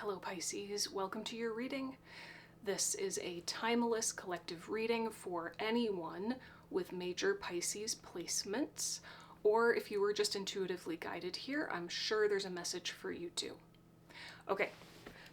Hello Pisces, welcome to your reading. This is a timeless collective reading for anyone with major Pisces placements, or if you were just intuitively guided here, I'm sure there's a message for you too. Okay,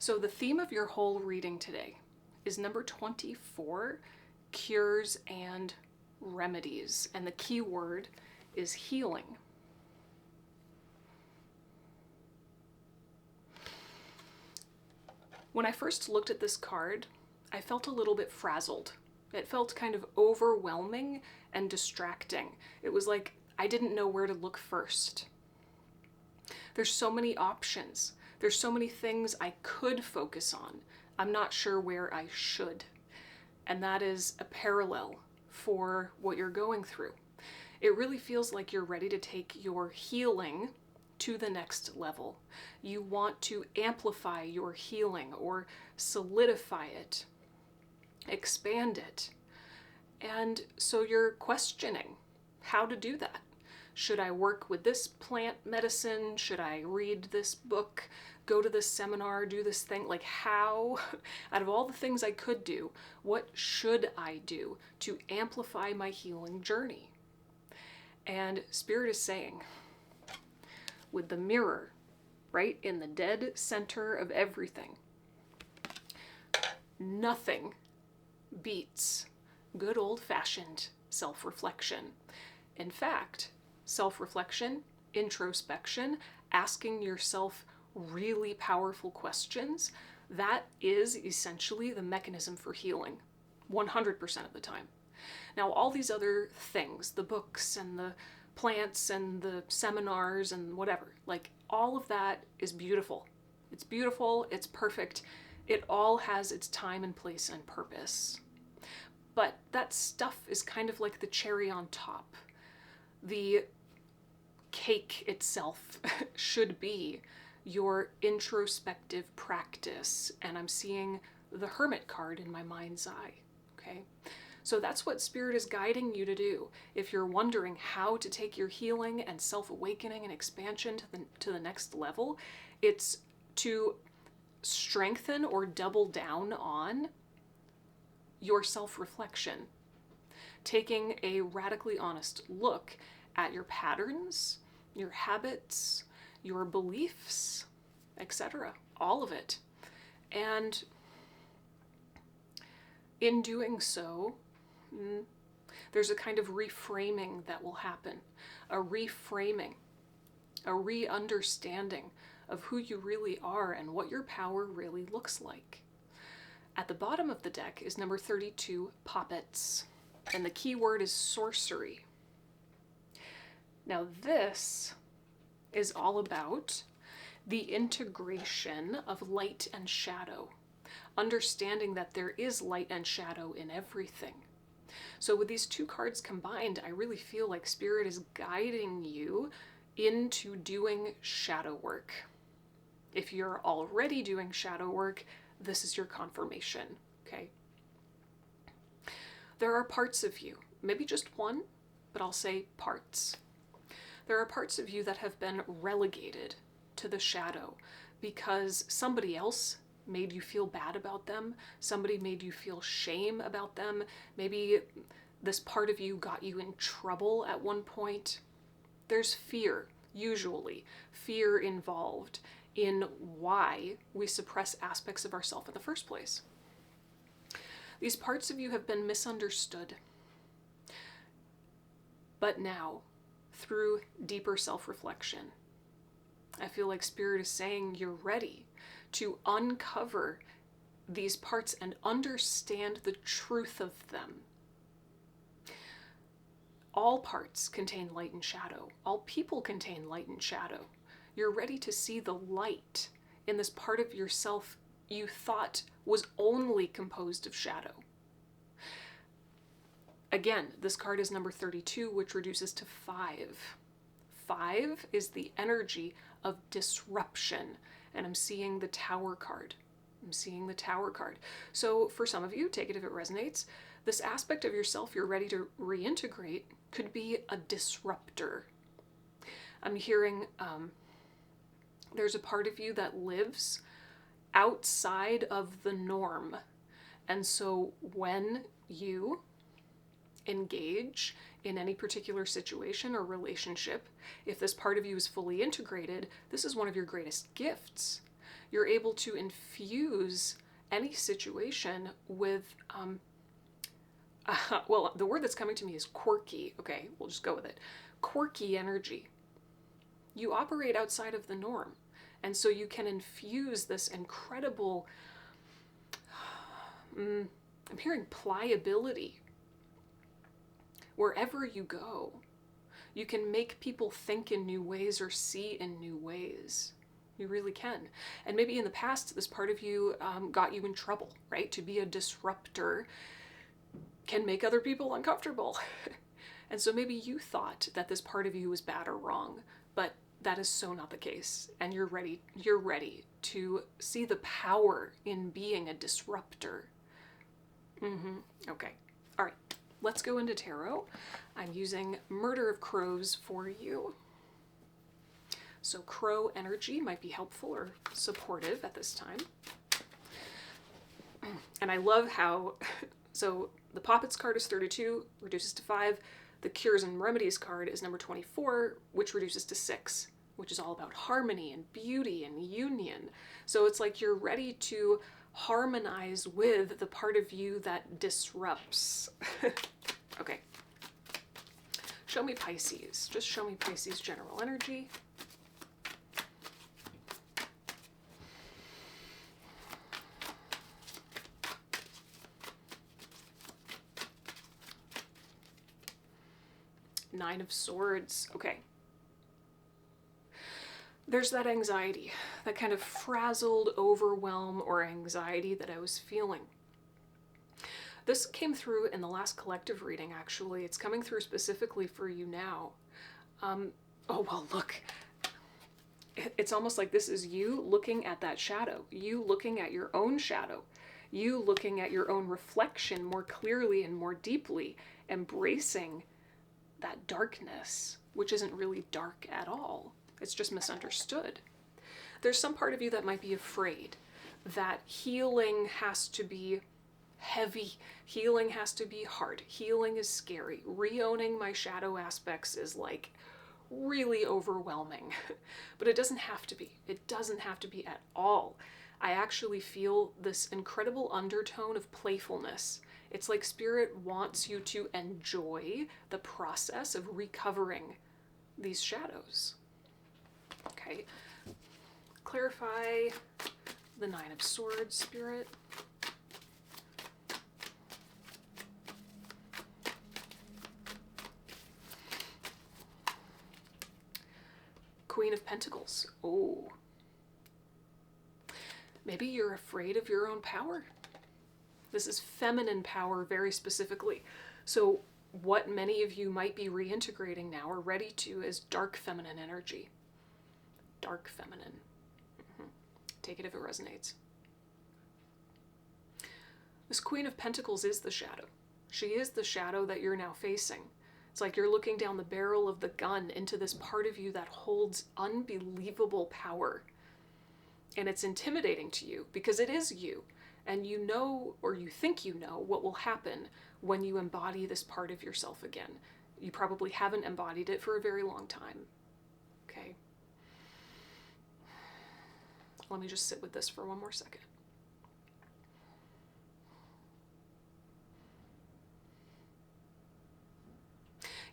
so the theme of your whole reading today is number 24, cures and remedies, and the key word is healing. When I first looked at this card, I felt a little bit frazzled. It felt kind of overwhelming and distracting. It was like I didn't know where to look first. There's so many options. There's so many things I could focus on. I'm not sure where I should. And that is a parallel for what you're going through. It really feels like you're ready to take your healing to the next level. You want to amplify your healing or solidify it, expand it. And so you're questioning how to do that. Should I work with this plant medicine? Should I read this book, go to this seminar, do this thing? Like how, out of all the things I could do, what should I do to amplify my healing journey? And Spirit is saying, with the mirror right in the dead center of everything, nothing beats good old-fashioned self-reflection. In fact, self-reflection, introspection, asking yourself really powerful questions, that is essentially the mechanism for healing 100% of the time. Now, all these other things, the books and the plants and the seminars and whatever, like all of that is beautiful. It's beautiful, it's perfect. It all has its time and place and purpose. But that stuff is kind of like the cherry on top. The cake itself should be your introspective practice. And I'm seeing the Hermit card in my mind's eye, okay? So that's what Spirit is guiding you to do. If you're wondering how to take your healing and self-awakening and expansion to the next level, it's to strengthen or double down on your self-reflection, taking a radically honest look at your patterns, your habits, your beliefs, etc., all of it. And in doing so, there's a kind of reframing that will happen, a reframing, a re-understanding of who you really are and what your power really looks like. At the bottom of the deck is number 32, Poppets, and the key word is sorcery. Now this is all about the integration of light and shadow, understanding that there is light and shadow in everything. So with these two cards combined, I really feel like Spirit is guiding you into doing shadow work. If you're already doing shadow work, this is your confirmation, okay? There are parts of you, maybe just one, but I'll say parts. There are parts of you that have been relegated to the shadow because somebody else made you feel bad about them, somebody made you feel shame about them, maybe this part of you got you in trouble at one point. There's fear, usually, fear involved in why we suppress aspects of ourselves in the first place. These parts of you have been misunderstood. But now, through deeper self-reflection, I feel like Spirit is saying you're ready to uncover these parts and understand the truth of them. All parts contain light and shadow. All people contain light and shadow. You're ready to see the light in this part of yourself you thought was only composed of shadow. Again, this card is number 32, which reduces to 5. 5 is the energy of disruption. And I'm seeing the Tower card. I'm seeing the Tower card. So for some of you, take it if it resonates, this aspect of yourself you're ready to reintegrate could be a disruptor. I'm hearing there's a part of you that lives outside of the norm. And so when you engage in any particular situation or relationship, if this part of you is fully integrated, this is one of your greatest gifts. You're able to infuse any situation with, well, the word that's coming to me is quirky. Okay, we'll just go with it. Quirky energy. You operate outside of the norm. And so you can infuse this incredible, I'm hearing pliability. Wherever you go, you can make people think in new ways or see in new ways. You really can. And maybe in the past, this part of you got you in trouble, right? To be a disruptor can make other people uncomfortable. And so maybe you thought that this part of you was bad or wrong, but that is so not the case. And you're ready to see the power in being a disruptor. Okay. All right. Let's go into tarot. I'm using Murder of Crows for you. So crow energy might be helpful or supportive at this time. And I love how, so the Poppets card is 32, reduces to 5. The Cures and Remedies card is number 24, which reduces to 6, which is all about harmony and beauty and union. So it's like you're ready to harmonize with the part of you that disrupts. Okay. Show me Pisces. Just show me Pisces general energy. Nine of Swords. Okay. There's that anxiety, that kind of frazzled overwhelm or anxiety that I was feeling. This came through in the last collective reading, actually. It's coming through specifically for you now. Oh, well, look. It's almost like this is you looking at that shadow, you looking at your own shadow, you looking at your own reflection more clearly and more deeply, embracing that darkness, which isn't really dark at all. It's just misunderstood. There's some part of you that might be afraid that healing has to be heavy, healing has to be hard, healing is scary, re-owning my shadow aspects is like really overwhelming. But it doesn't have to be. It doesn't have to be at all. I actually feel this incredible undertone of playfulness. It's like Spirit wants you to enjoy the process of recovering these shadows. Okay, clarify the Nine of Swords, Spirit. Queen of Pentacles. Oh. Maybe you're afraid of your own power. This is feminine power very specifically. So what many of you might be reintegrating now or ready to is dark feminine energy. Dark feminine. Take it if it resonates. This Queen of Pentacles is the shadow. She is the shadow that you're now facing. It's like you're looking down the barrel of the gun into this part of you that holds unbelievable power. And it's intimidating to you because it is you. And you know, or you think you know, what will happen when you embody this part of yourself again. You probably haven't embodied it for a very long time. Okay. Let me just sit with this for one more second.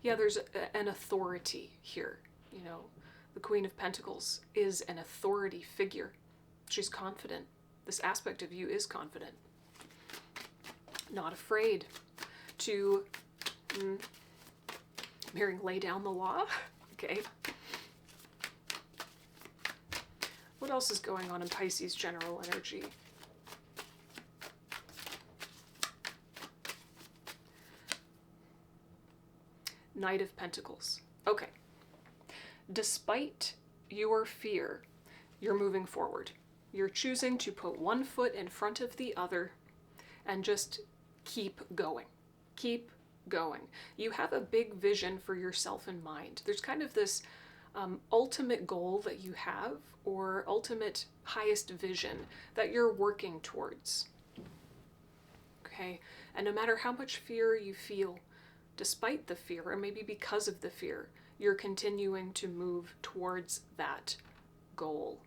Yeah, there's an authority here. You know, the Queen of Pentacles is an authority figure. She's confident. This aspect of you is confident. Not afraid to, I'm hearing lay down the law. Okay. What else is going on in Pisces general energy? Knight of Pentacles. Okay. Despite your fear, you're moving forward. You're choosing to put one foot in front of the other and just keep going. Keep going. You have a big vision for yourself in mind. There's kind of this ultimate goal that you have, or ultimate highest vision that you're working towards. Okay? And no matter how much fear you feel, despite the fear, or maybe because of the fear, you're continuing to move towards that goal.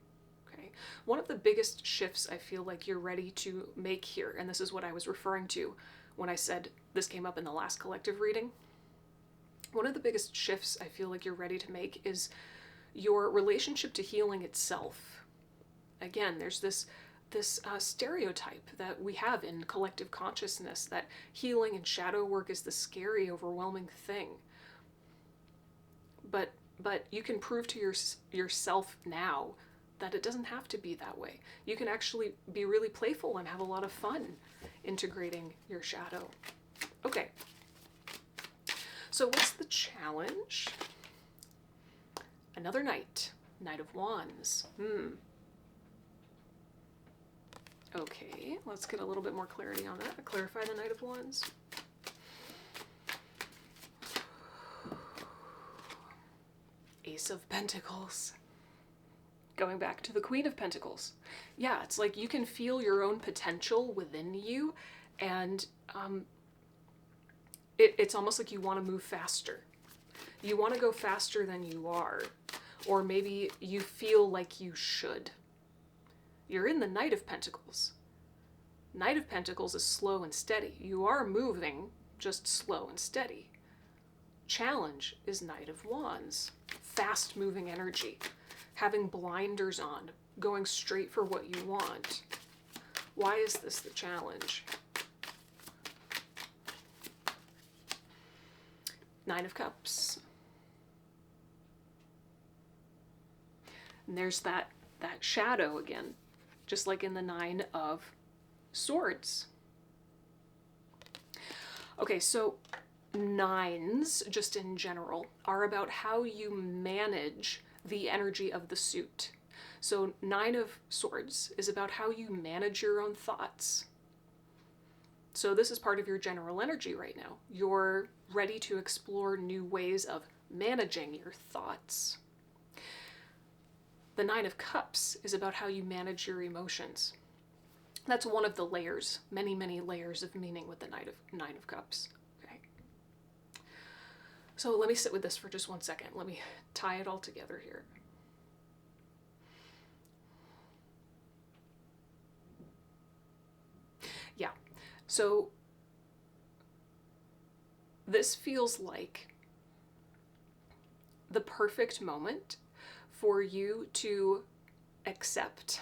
Okay? One of the biggest shifts I feel like you're ready to make here, and this is what I was referring to when I said this came up in the last collective reading. One of the biggest shifts I feel like you're ready to make is your relationship to healing itself. Again, there's this stereotype that we have in collective consciousness that healing and shadow work is the scary, overwhelming thing. But you can prove to yourself now that it doesn't have to be that way. You can actually be really playful and have a lot of fun integrating your shadow. Okay. So what's the challenge? Another Knight. Knight of Wands. Okay, let's get a little bit more clarity on that. Clarify the Knight of Wands. Ace of Pentacles. Going back to the Queen of Pentacles. Yeah, it's like you can feel your own potential within you, and it's almost like you want to move faster. You want to go faster than you are, or maybe you feel like you should. You're in the Knight of Pentacles. Knight of Pentacles is slow and steady. You are moving, just slow and steady. Challenge is Knight of Wands. Fast-moving energy. Having blinders on. Going straight for what you want. Why is this the challenge? Nine of Cups. And there's that shadow again, just like in the Nine of Swords. Okay, so nines, just in general, are about how you manage the energy of the suit. So Nine of Swords is about how you manage your own thoughts. So this is part of your general energy right now. You're ready to explore new ways of managing your thoughts. The Nine of Cups is about how you manage your emotions. That's one of the layers, many, many layers of meaning with the Nine of Cups. Okay. So let me sit with this for just 1 second. Let me tie it all together here. Yeah. So this feels like the perfect moment for you to accept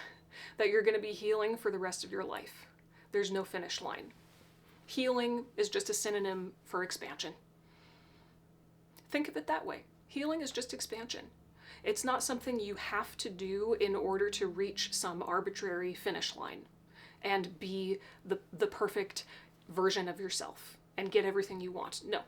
that you're going to be healing for the rest of your life. There's no finish line. Healing is just a synonym for expansion. Think of it that way. Healing is just expansion. It's not something you have to do in order to reach some arbitrary finish line and be the perfect version of yourself and get everything you want. No.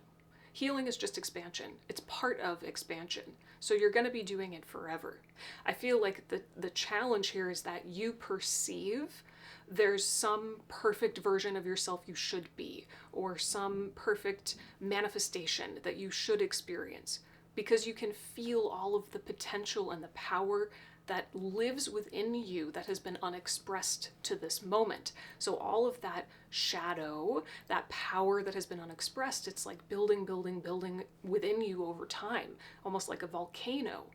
Healing is just expansion. It's part of expansion. So you're going to be doing it forever. I feel like the challenge here is that you perceive there's some perfect version of yourself you should be, or some perfect manifestation that you should experience, because you can feel all of the potential and the power that lives within you that has been unexpressed to this moment. So all of that shadow, that power that has been unexpressed, it's like building, building, building within you over time, almost like a volcano,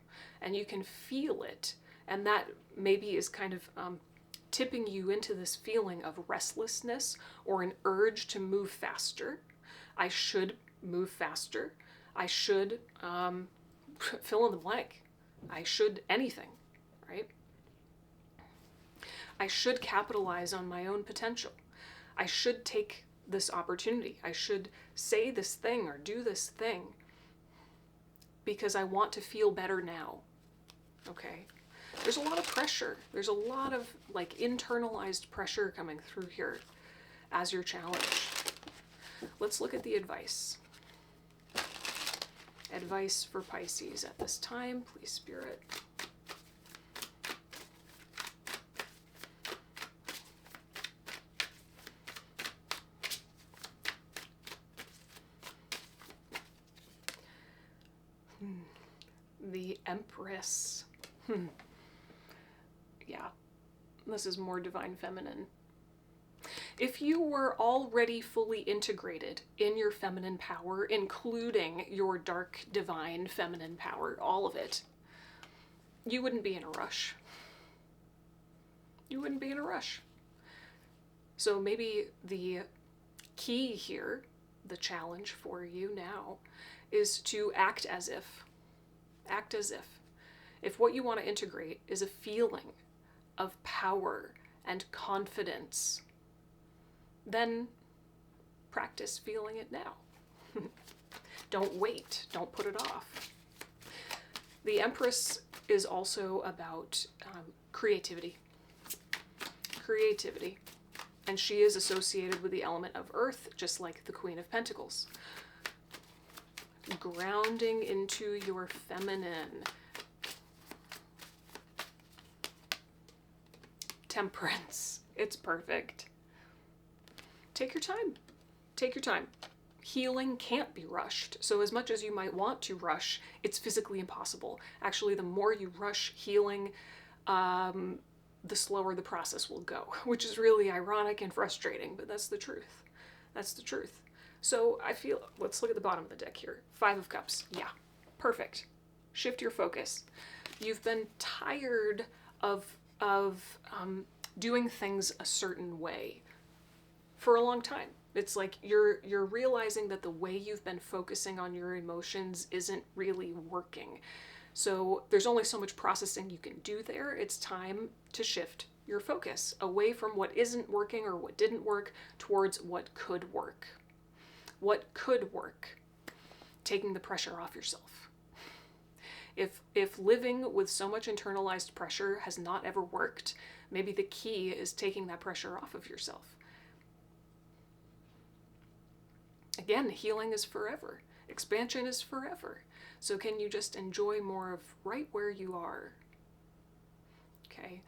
and you can feel it. And that maybe is kind of tipping you into this feeling of restlessness or an urge to move faster. I should move faster. I should fill in the blank. I should anything. Right? I should capitalize on my own potential. I should take this opportunity. I should say this thing or do this thing because I want to feel better now. Okay? There's a lot of pressure. There's a lot of like internalized pressure coming through here as your challenge. Let's look at the advice. Advice for Pisces at this time, please, Spirit. the Empress. Yeah, this is more divine feminine. If you were already fully integrated in your feminine power, including your dark divine feminine power, all of it, you wouldn't be in a rush. You wouldn't be in a rush. So maybe the key here, the challenge for you now, is to act as if. Act as if. If what you want to integrate is a feeling of power and confidence, then practice feeling it now. Don't wait. Don't put it off. The Empress is also about creativity. Creativity. And she is associated with the element of earth, just like the Queen of Pentacles. Grounding into your feminine. Temperance. It's perfect. Take your time. Take your time. Healing can't be rushed. So as much as you might want to rush, it's physically impossible. Actually, the more you rush healing, the slower the process will go, which is really ironic and frustrating, but that's the truth. That's the truth. So I feel, let's look at the bottom of the deck here. 5 of Cups. Yeah, perfect. Shift your focus. You've been tired of doing things a certain way for a long time. It's like you're realizing that the way you've been focusing on your emotions isn't really working. So there's only so much processing you can do there. It's time to shift your focus away from what isn't working or what didn't work towards what could work. What could work. Taking the pressure off yourself. If living with so much internalized pressure has not ever worked, maybe the key is taking that pressure off of yourself. Again, healing is forever. Expansion is forever. So can you just enjoy more of right where you are? Okay.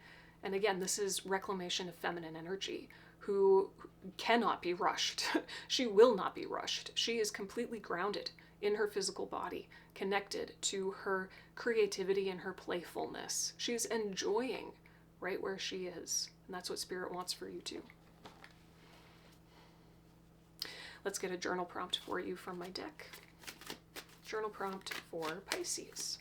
And again, this is reclamation of feminine energy, who cannot be rushed. She will not be rushed. She is completely grounded in her physical body, connected to her creativity and her playfulness. She's enjoying right where she is. And that's what Spirit wants for you too. Let's get a journal prompt for you from my deck. Journal prompt for Pisces.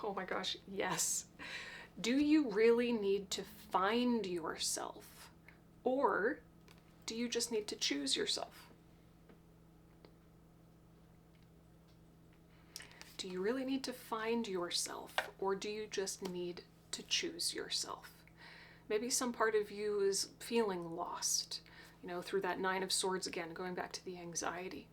Oh my gosh, yes. Do you really need to find yourself? Or do you just need to choose yourself? Do you really need to find yourself, or do you just need to choose yourself? Maybe some part of you is feeling lost, you know, through that 9 of Swords again, going back to the anxiety.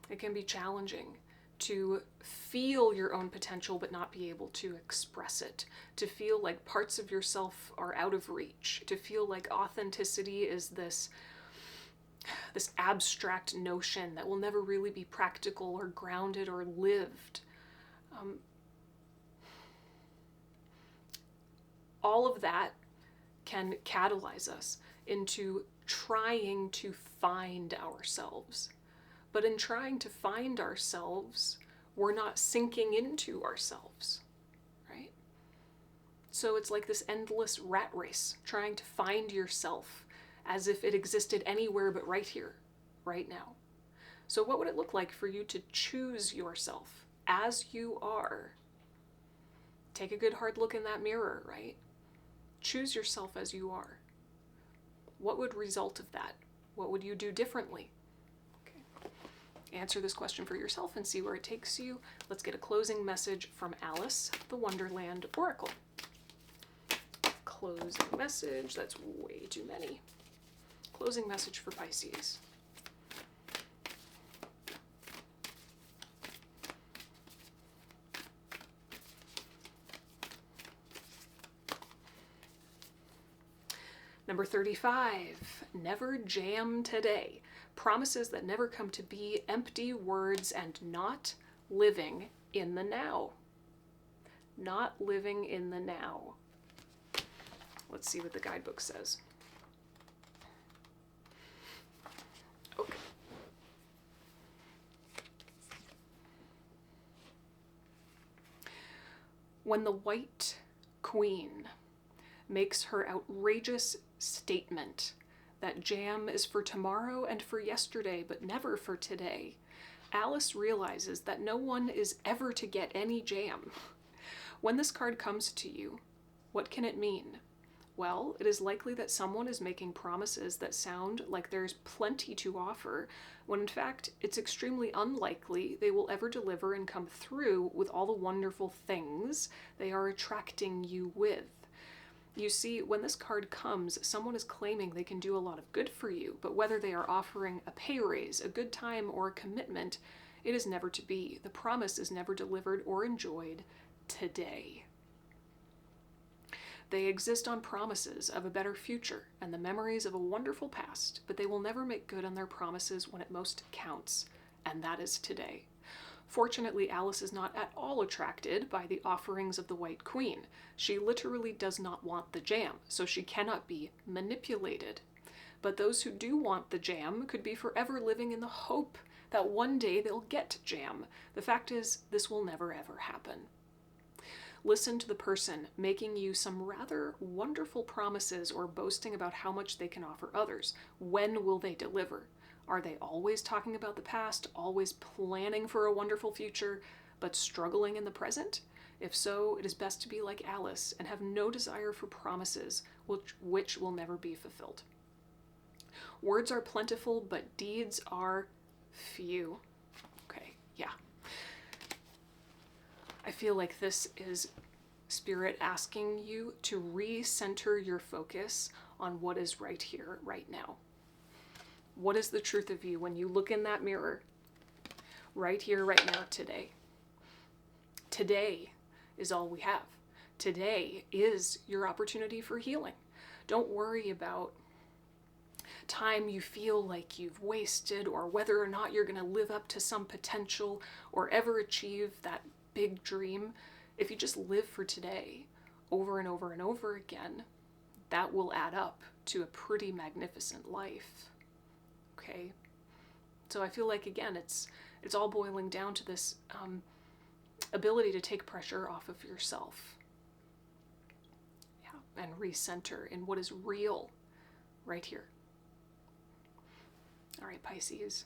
It can be challenging to feel your own potential but not be able to express it, to feel like parts of yourself are out of reach, to feel like authenticity is this abstract notion that will never really be practical or grounded or lived. All of that can catalyze us into trying to find ourselves. But in trying to find ourselves, we're not sinking into ourselves, right? So it's like this endless rat race, trying to find yourself as if it existed anywhere but right here, right now. So what would it look like for you to choose yourself as you are? Take a good hard look in that mirror, right? Choose yourself as you are. What would result of that? What would you do differently? Okay. Answer this question for yourself and see where it takes you. Let's get a closing message from Alice, the Wonderland Oracle. Closing message, that's way too many. Closing message for Pisces. Number 35, never jam today. Promises that never come to be, empty words and not living in the now. Not living in the now. Let's see what the guidebook says. Okay. When the White Queen makes her outrageous statement that jam is for tomorrow and for yesterday, but never for today, Alice realizes that no one is ever to get any jam. When this card comes to you, what can it mean? Well, it is likely that someone is making promises that sound like there's plenty to offer, when in fact it's extremely unlikely they will ever deliver and come through with all the wonderful things they are attracting you with. You see, when this card comes, someone is claiming they can do a lot of good for you, but whether they are offering a pay raise, a good time, or a commitment, it is never to be. The promise is never delivered or enjoyed today. They exist on promises of a better future and the memories of a wonderful past, but they will never make good on their promises when it most counts, and that is today. Fortunately, Alice is not at all attracted by the offerings of the White Queen. She literally does not want the jam, so she cannot be manipulated. But those who do want the jam could be forever living in the hope that one day they'll get jam. The fact is, this will never ever happen. Listen to the person making you some rather wonderful promises or boasting about how much they can offer others. When will they deliver? Are they always talking about the past, always planning for a wonderful future, but struggling in the present? If so, it is best to be like Alice and have no desire for promises which will never be fulfilled. Words are plentiful, but deeds are few. Okay, yeah. I feel like this is Spirit asking you to recenter your focus on what is right here, right now. What is the truth of you when you look in that mirror? Right here, right now, today. Today is all we have. Today is your opportunity for healing. Don't worry about time you feel like you've wasted, or whether or not you're going to live up to some potential or ever achieve that big dream. If you just live for today over and over and over again, that will add up to a pretty magnificent life. Okay? So I feel like, again, it's all boiling down to this ability to take pressure off of yourself. Yeah, and recenter in what is real right here. All right, Pisces.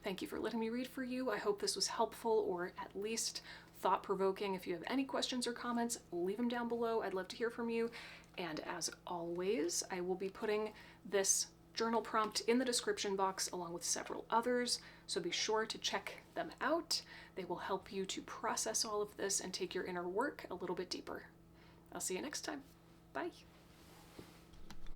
Thank you for letting me read for you. I hope this was helpful, or at least thought-provoking. If you have any questions or comments, leave them down below. I'd love to hear from you. And as always, I will be putting this journal prompt in the description box along with several others, so be sure to check them out. They will help you to process all of this and take your inner work a little bit deeper. I'll see you next time. Bye.